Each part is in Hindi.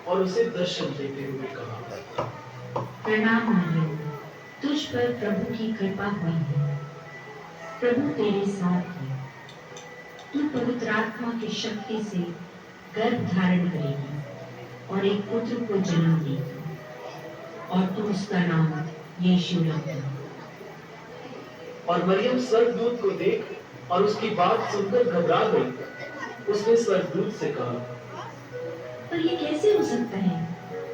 और उसे दर्शन देते हुए कहा, प्रणाम मरियम, तुझ पर प्रभु की कृपा हुई है। प्रभु तेरे साथ है। तू पवित्र आत्मा की शक्ति से गर्भ धारण करेगी और एक पुत्र को जन्म देगी और तू उसका नाम यीशु रखना। और मरियम स्वर्गदूत को देख और उसकी बात सुनकर घबरा गई। उसने स्वर्गदूत से कहा, पर ये कैसे हो सकता है?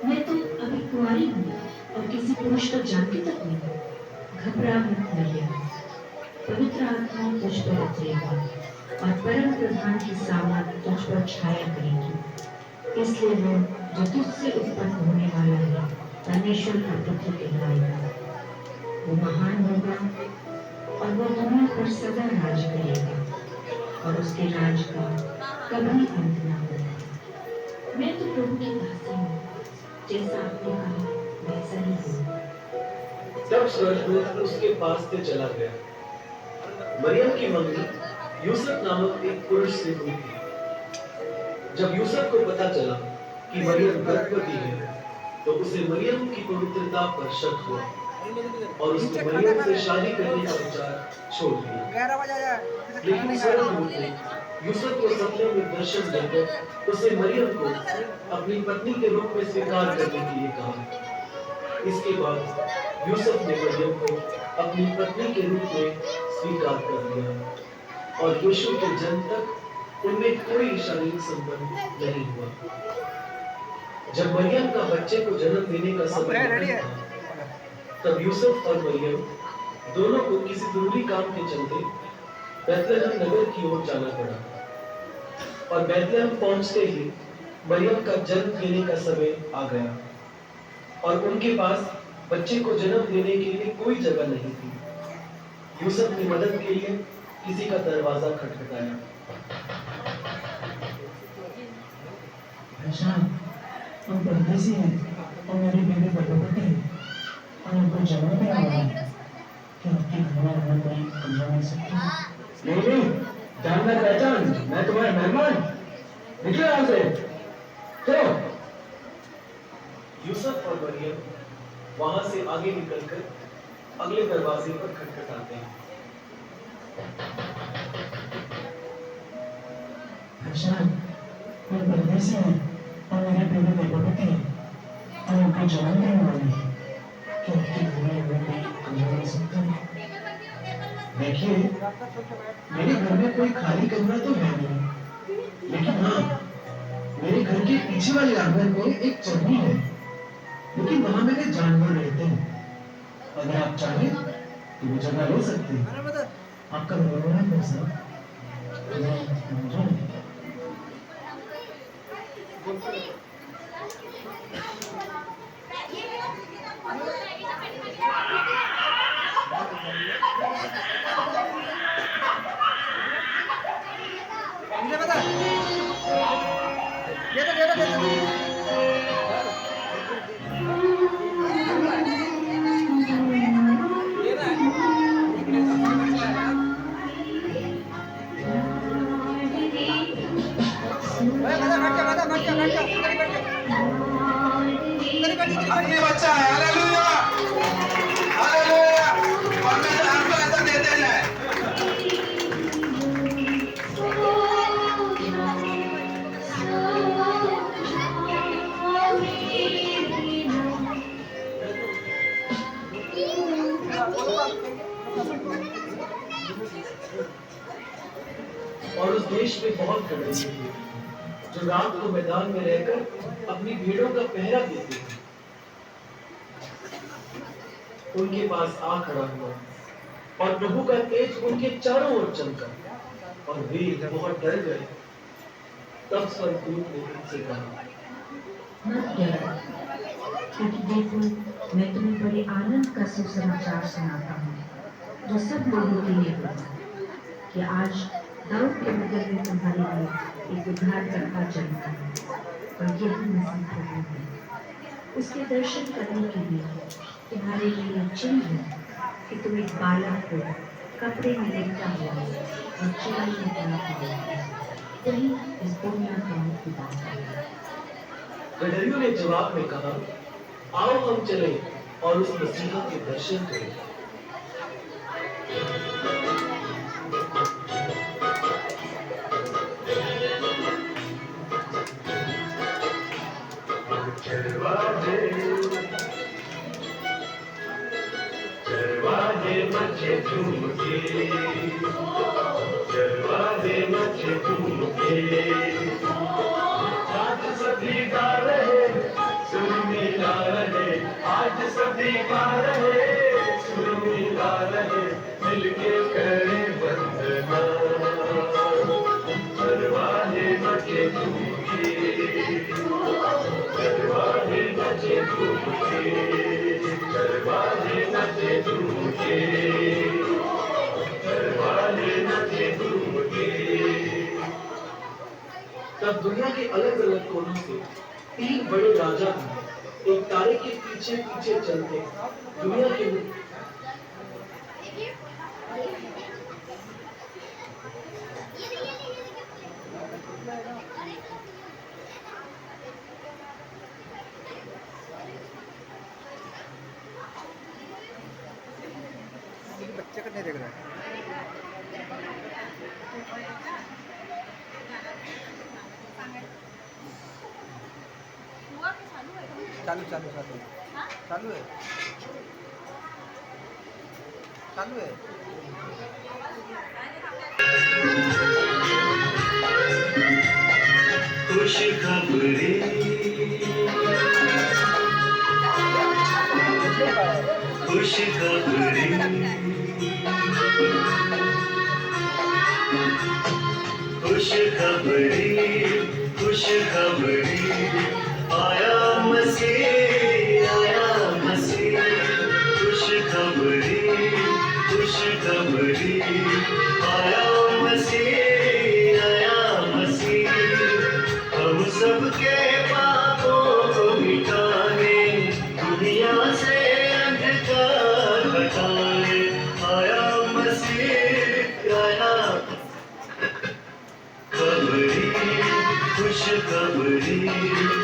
मैं तो अभी कुंवारी हूँ और किसी पुरुष को जानती तक नहीं। घबरा मत मरियम, पवित्र आत्मा तुझ पर उतरेगा और परम प्रधान की सामर्थ तुझ पर छाया करेगी। इसलिए वो जो तुझसे उत्पन्न होने वाला है परमेश्वर का पुत्र कहलाएगा। वो महान होगा और वो दुनिया पर सदा राज करेगा और उसके राज का कभी अंत न होगा। मैं तो प्रभु की दासी हूँ, जैसा आपने कहा वैसा ही हो। तब स्वर्गदूत उसके पास से चला गया। मरियम की मंगनी यूसुफ नामक एक पुरुष से हुई थी। जब यूसुफ को पता चला कि मरियम गर्भवती है, तो उसे मरियम की पवित्रता पर शक हुआ और उसने मरियम से शादी करने का विचार छोड़ दिया। लेकिन स्वर्गदूत ने यूसुफ को सपने में दर्शन देकर उसे मरियम को अपनी पत्नी के रूप में स्वीकार करने के लिए कहा। इसके बाद यूसुफ ने मरियम को अपनी पत्नी के रूप में स्वीकार कर लिया और यीशु के जन्म तक उनमें कोई शारीरिक संबंध नहीं हुआ। जब मरियम का बच्चे को जन्म देने का समय था, तब यूसुफ और मरियम दोनों को किसी जरूरी काम के चलते बैतलहम नगर की ओर जाना पड़ा और बैतलहम पहुंचते ही मरियम का जन्म देने का समय आ गया और उनके पास बच्चे को जन्म देने के लिए कोई जगह नहीं थी। यूसुफ ने मदद के लिए किसी का दरवाजा खटखटाया। हम परदेसी हैं और मेरी बेटी गर्भवती है और उनको जन्म देने वाला है। क्या आपकी घर में कोई कमरा मिल सकता है? नहीं, जानना पहचान, मैं तुम्हारा मेहमान। निकलो यहाँ से। चलो। यूसुफ और मरियम वहां से आगे निकलकर अगले दरवाजे पर खटखटाते हैं। हम परदेसी हैं और मेरी बेटी गर्भवती है और उनको जन्म देने वाली है। क्या आपकी घर में कोई कमरा मिल सकता है? देखिए, मेरे घर में कोई खाली कमरा तो है नहीं, लेकिन हाँ, मेरे घर के पीछे वाले आंगन में एक चरनी है, लेकिन वहां मेरे जानवर रहते हैं। अगर आप चाहें तो वो जगह ले सकते हैं। आपका व्यवहार कैसा? अपने बच्चा है। Hallelujah, hallelujah. परमेश्वर हमको ऐसा देते हैं। और उस देश में बहुत गंदगी थी, जो रात को मैदान में रहकर अपनी भेड़ों का पहरा देते थे। उनके पास आ खड़ा हुआ और प्रभु का तेज उनके चारों ओर चमका और वे बहुत डर गए। तब स्वर्गदूत ने उनसे कहा, मत डरो, क्योंकि देखो मैं तुम्हें बड़े आनंद का सुसमाचार सुनाता हूँ, जो सब लोगों के लिए होगा कि आज दाऊद के नगर में तुम्हारे लिए एक उद्धारकर्ता जन्मा है और यही मसीह प्रभु है। उसके दर्शन करने के लिए तुम्हारे लिए चिन्ह है कि तुम एक बालक को कपड़े में लेटा हुआ और चुराई में पड़ा हुआ है। वही इस दुनिया का मुक्तिदाता है। गडरियों ने जवाब में कहा, आओ हम चलें और उस मसीहा के दर्शन करें। चरवाहे मचे झूम के, चरवाहे मचे झूम के, आज सभी गा रहे सुर मिला रहे, आज सभी गा रहे सुर मिला रहे, मिलके करें वंदना। चरवाहे मचे झूम के, चरवाहे मचे झूम के, चरवाहे मचे झूम के, चरवाहे मचे झूम के। तब दुनिया के अलग अलग कोनों से 3 बड़े राजा भी एक तारे के पीछे पीछे चलते दुनिया के बच्चे को नहीं देख रहा चालू चालू चालू चालू है चालू है। खुश खबरी, खुश खबरी, खुश खबरी, खुश खबरी, आया मसीह, आया मसीह। खुश खबरी, खुश खबरी, आया मसीह, आया मसीह। हम सबके पापों को मिटाने, दुनिया से अंधकार हटाने, आया मसीह, आया खबरी, खुश खबरी।